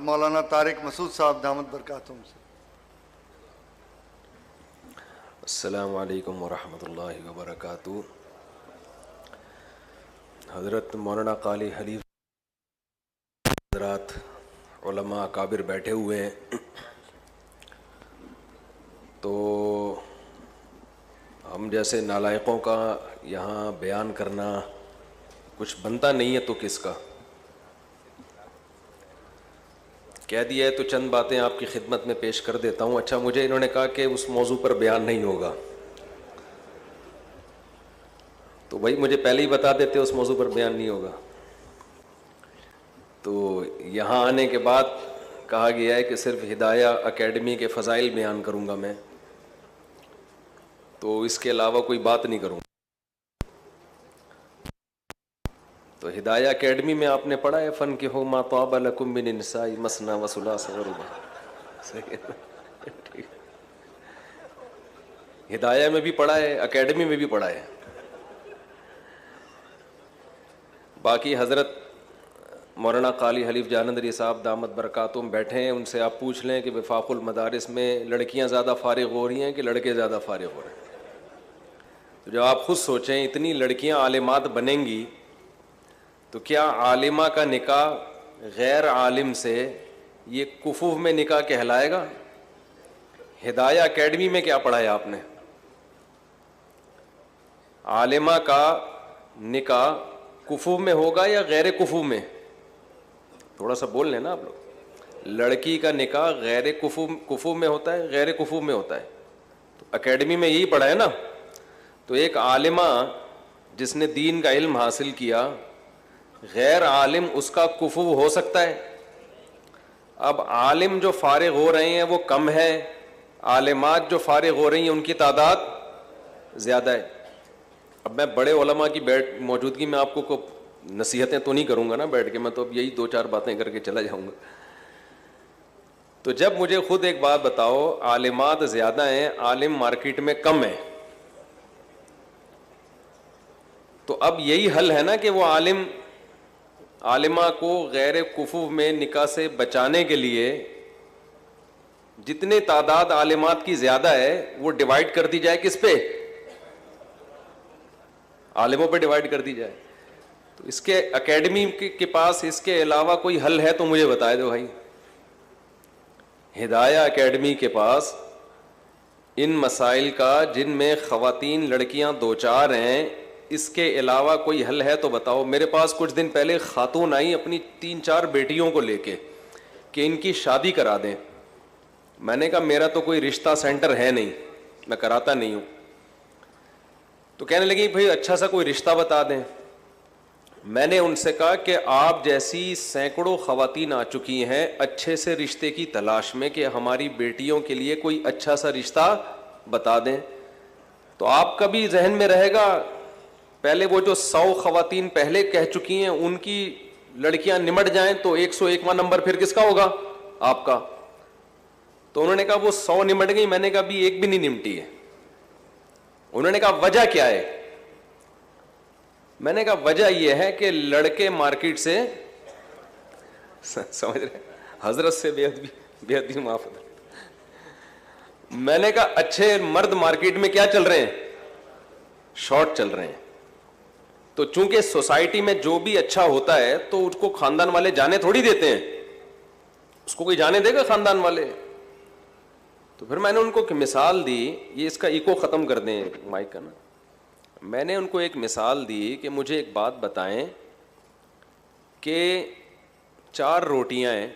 مولانا طارق مسعود صاحب دامت برکاتہم سے۔ السلام علیکم ورحمۃ اللہ وبرکاتہ۔ حضرت مولانا قاری حلیف حضرات علماء اکابر بیٹھے ہوئے ہیں، تو ہم جیسے نالائقوں کا یہاں بیان کرنا کچھ بنتا نہیں ہے تو کس کا؟ کہہ دیا ہے تو چند باتیں آپ کی خدمت میں پیش کر دیتا ہوں۔ اچھا، مجھے انہوں نے کہا کہ اس موضوع پر بیان نہیں ہوگا، تو بھائی مجھے پہلے ہی بتا دیتے اس موضوع پر بیان نہیں ہوگا۔ تو یہاں آنے کے بعد کہا گیا ہے کہ صرف ہدایہ اکیڈمی کے فضائل بیان کروں گا میں، تو اس کے علاوہ کوئی بات نہیں کروں۔ تو ہدایہ اکیڈمی میں آپ نے پڑھا ہے فن کہ ہو ما طاب لکم من النساء مثنی و ثلاث و رباع، ہدایہ میں بھی پڑھا ہے، اکیڈمی میں بھی پڑھا ہے۔ باقی حضرت مولانا قاری حلیف جالندھری صاحب دامت برکاتہم بیٹھے ہیں، ان سے آپ پوچھ لیں کہ وفاق المدارس میں لڑکیاں زیادہ فارغ ہو رہی ہیں کہ لڑکے زیادہ فارغ ہو رہے ہیں؟ تو جو آپ خود سوچیں، اتنی لڑکیاں عالمات بنیں گی تو کیا عالمہ کا نکاح غیر عالم سے یہ کفوف میں نکاح کہلائے گا؟ ہدایہ اکیڈمی میں کیا پڑھایا آپ نے؟ عالمہ کا نکاح کفوف میں ہوگا یا غیر کفوف میں؟ تھوڑا سا بول لیں نا آپ لوگ۔ لڑکی کا نکاح غیر کفوف میں ہوتا ہے، غیر کفوف میں ہوتا ہے، تو اکیڈمی میں یہی پڑھا ہے نا۔ تو ایک عالمہ جس نے دین کا علم حاصل کیا، غیر عالم اس کا کفو ہو سکتا ہے؟ اب عالم جو فارغ ہو رہے ہیں وہ کم ہے، عالمات جو فارغ ہو رہی ہیں ان کی تعداد زیادہ ہے۔ اب میں بڑے علماء کی موجودگی میں آپ کو نصیحتیں تو نہیں کروں گا نا بیٹھ کے، میں تو اب یہی دو چار باتیں کر کے چلا جاؤں گا۔ تو جب مجھے خود ایک بات بتاؤ، عالمات زیادہ ہیں، عالم مارکیٹ میں کم ہے، تو اب یہی حل ہے نا کہ وہ عالمہ کو غیر کفو میں نکاح سے بچانے کے لیے جتنے تعداد عالمات کی زیادہ ہے وہ ڈیوائڈ کر دی جائے، کس پہ؟ عالموں پہ ڈیوائڈ کر دی جائے۔ تو اس کے اکیڈمی کے پاس اس کے علاوہ کوئی حل ہے تو مجھے بتائے دو بھائی۔ ہدایہ اکیڈمی کے پاس ان مسائل کا جن میں خواتین لڑکیاں دو چار ہیں، اس کے علاوہ کوئی حل ہے تو بتاؤ۔ میرے پاس کچھ دن پہلے خاتون آئی اپنی 3-4 بیٹیوں کو لے کے کہ ان کی شادی کرا دیں۔ میں نے کہا میرا تو کوئی رشتہ سینٹر ہے نہیں، میں کراتا نہیں ہوں۔ تو کہنے لگی بھائی اچھا سا کوئی رشتہ بتا دیں۔ میں نے ان سے کہا کہ آپ جیسی سینکڑوں خواتین آ چکی ہیں اچھے سے رشتے کی تلاش میں کہ ہماری بیٹیوں کے لیے کوئی اچھا سا رشتہ بتا دیں، تو آپ کا بھی ذہن میں رہے گا پہلے وہ جو 100 خواتین پہلے کہہ چکی ہیں ان کی لڑکیاں نمٹ جائیں تو 101واں نمبر پھر کس کا ہوگا؟ آپ کا۔ تو انہوں نے کہا وہ 100 نمٹ گئی، میں نے کہا بھی ایک بھی نہیں نمٹی ہے۔ انہوں نے کہا وجہ کیا ہے؟ میں نے کہا وجہ یہ ہے کہ لڑکے مارکیٹ سے سمجھ رہے، حضرت سے بے ادبی معاف۔ میں نے کہا اچھے مرد مارکیٹ میں کیا چل رہے ہیں؟ شارٹ چل رہے ہیں۔ تو چونکہ سوسائٹی میں جو بھی اچھا ہوتا ہے تو اس کو خاندان والے جانے تھوڑی دیتے ہیں، اس کو کوئی جانے دے گا خاندان والے؟ تو پھر میں نے ان کو ایک مثال دی، یہ اس کا ایکو ختم کر دیں مائک کا نا۔ میں نے ان کو ایک مثال دی کہ مجھے ایک بات بتائیں کہ 4 روٹیاں ہیں،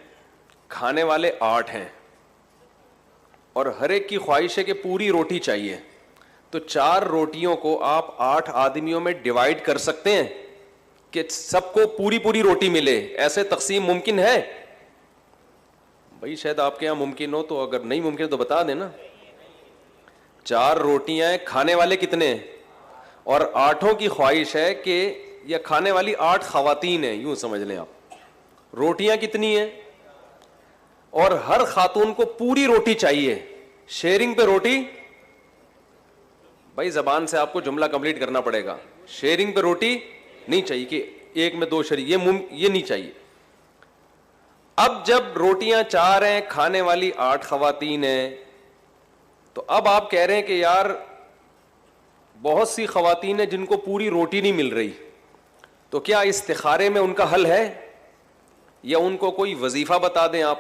کھانے والے 8 ہیں، اور ہر ایک کی خواہش ہے کہ پوری روٹی چاہیے، تو 4 روٹیوں کو آپ 8 آدمیوں میں ڈیوائڈ کر سکتے ہیں کہ سب کو پوری روٹی ملے؟ ایسے تقسیم ممکن ہے؟ بھائی شاید آپ کے یہاں ممکن ہو، تو اگر نہیں ممکن تو بتا دینا۔ 4 روٹیاں ہیں، کھانے والے کتنے ہیں؟ اور 8 کی خواہش ہے کہ یا کھانے والی 8 خواتین ہیں، یوں سمجھ لیں آپ۔ روٹیاں کتنی ہیں؟ اور ہر خاتون کو پوری روٹی چاہیے، شیئرنگ پہ روٹی۔ بھائی زبان سے آپ کو جملہ کمپلیٹ کرنا پڑے گا، شیئرنگ پہ روٹی نہیں چاہیے کہ ایک میں 2 شریک، یہ نہیں چاہیے۔ اب جب روٹیاں 4 ہیں, کھانے والی 8 خواتین ہیں, تو اب آپ کہہ رہے ہیں کہ یار بہت سی خواتین ہیں جن کو پوری روٹی نہیں مل رہی, تو کیا استخارے میں ان کا حل ہے, یا ان کو کوئی وظیفہ بتا دیں آپ؟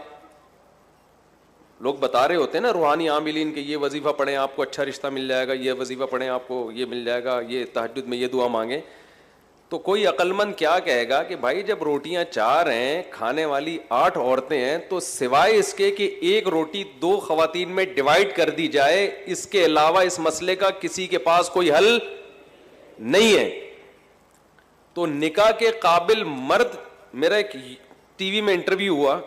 لوگ بتا رہے ہوتے ہیں نا روحانی عاملین کہ یہ وظیفہ پڑھیں آپ کو اچھا رشتہ مل جائے گا, یہ وظیفہ پڑھیں آپ کو یہ مل جائے گا, یہ تہجد میں یہ دعا مانگیں. تو کوئی عقل مند کیا کہے گا کہ بھائی جب روٹیاں 4 ہیں, کھانے والی 8 عورتیں ہیں, تو سوائے اس کے کہ ایک روٹی 2 خواتین میں ڈیوائڈ کر دی جائے, اس کے علاوہ اس مسئلے کا کسی کے پاس کوئی حل نہیں ہے. تو نکاح کے قابل مرد, میرا ایک ٹی وی میں انٹرویو ہوا,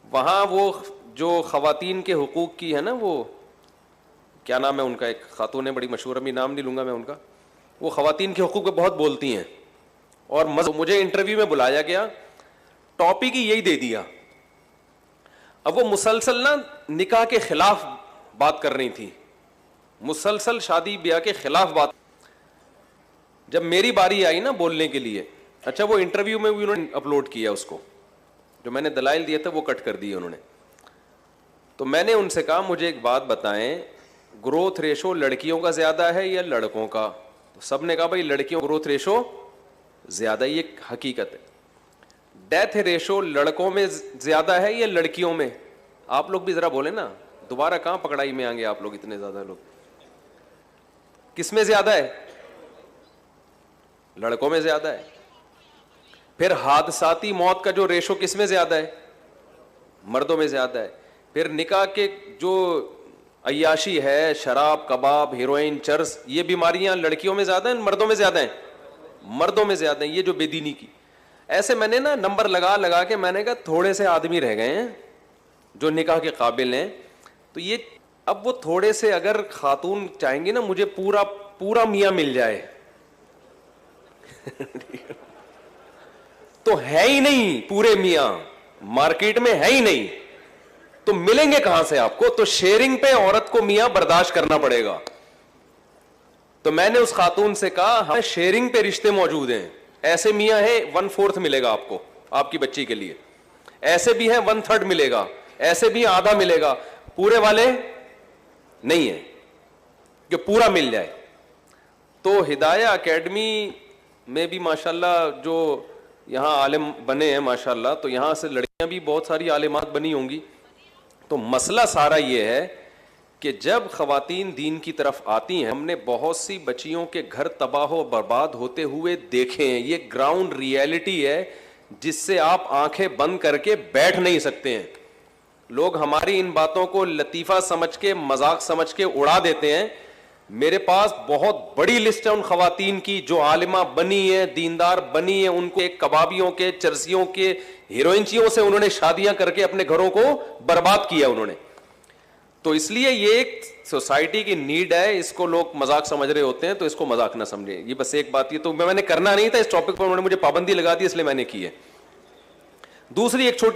وہاں وہ جو خواتین کے حقوق کی ہے نا, وہ کیا نام ہے ان کا, ایک خاتون ہے بڑی مشہور, ابھی نام نہیں لوں گا میں ان کا, وہ خواتین کے حقوق پہ بہت بولتی ہیں, اور مجھے انٹرویو میں بلایا گیا, ٹاپک ہی یہی دے دیا. اب وہ مسلسل نا نکاح کے خلاف بات کر رہی تھی, مسلسل شادی بیاہ کے خلاف بات. جب میری باری آئی نا بولنے کے لیے, اچھا وہ انٹرویو میں بھی انہوں نے اپلوڈ کیا, اس کو جو میں نے دلائل دیے تھے وہ کٹ کر دیے انہوں نے. تو میں نے ان سے کہا مجھے ایک بات بتائیں, گروتھ ریشو لڑکیوں کا زیادہ ہے یا لڑکوں کا؟ تو سب نے کہا بھائی لڑکیوں گروتھ ریشو زیادہ, یہ حقیقت ہے. ڈیتھ ریشو لڑکوں میں زیادہ ہے یا لڑکیوں میں؟ آپ لوگ بھی ذرا بولیں نا, دوبارہ کہاں پکڑائی میں آئیں گے آپ لوگ, اتنے زیادہ لوگ. کس میں زیادہ ہے؟ لڑکوں میں زیادہ ہے. پھر حادثاتی موت کا جو ریشو کس میں زیادہ ہے؟ مردوں میں زیادہ ہے. پھر نکاح کے جو عیاشی ہے, شراب, کباب, ہیروئن, چرس, یہ بیماریاں لڑکیوں میں زیادہ ہیں مردوں میں زیادہ ہیں؟ مردوں میں زیادہ ہیں. یہ جو بے دینی کی, ایسے میں نے نا نمبر لگا کے میں نے کہا تھوڑے سے آدمی رہ گئے ہیں جو نکاح کے قابل ہیں. تو یہ اب وہ تھوڑے سے, اگر خاتون چاہیں گی نا مجھے پورا میاں مل جائے, تو ہے ہی نہیں پورے میاں مارکیٹ میں, ہے ہی نہیں, تو ملیں گے کہاں سے آپ کو؟ تو شیئرنگ پہ عورت کو میاں برداشت کرنا پڑے گا. تو میں نے اس خاتون سے کہا ہاں شیئرنگ پہ رشتے موجود ہیں, ایسے میاں ہیں 1/4 ملے گا آپ کو آپ کی بچی کے لیے, ایسے بھی ہیں 1/3 ملے گا, ایسے بھی آدھا ملے گا, پورے والے نہیں ہیں کہ پورا مل جائے. تو ہدایہ اکیڈمی میں بھی ماشاءاللہ جو یہاں عالم بنے ہیں ماشاءاللہ, تو یہاں سے لڑکیاں بھی بہت ساری عالمات بنی ہوں گی. تو مسئلہ سارا یہ ہے کہ جب خواتین دین کی طرف آتی ہیں, ہم نے بہت سی بچیوں کے گھر تباہ و برباد ہوتے ہوئے دیکھے ہیں. یہ گراؤنڈ ریئلٹی ہے جس سے آپ آنکھیں بند کر کے بیٹھ نہیں سکتے ہیں. لوگ ہماری ان باتوں کو لطیفہ سمجھ کے, مذاق سمجھ کے اڑا دیتے ہیں. میرے پاس بہت بڑی لسٹ ہے ان خواتین کی جو عالمہ بنی ہیں, دیندار بنی ہیں, ان کو ایک کبابیوں کے, چرسیوں کے, ہیروئنچیوں سے انہوں نے شادیاں کر کے اپنے گھروں کو برباد کیا انہوں نے. تو اس لیے یہ ایک سوسائٹی کی نیڈ ہے, اس کو لوگ مذاق سمجھ رہے ہوتے ہیں, تو اس کو مذاق نہ سمجھیں. یہ بس ایک بات, یہ تو میں نے کرنا نہیں تھا, اس ٹاپک پر انہوں نے مجھے پابندی لگا دی اس لیے میں نے کی ہے. دوسری ایک چھوٹی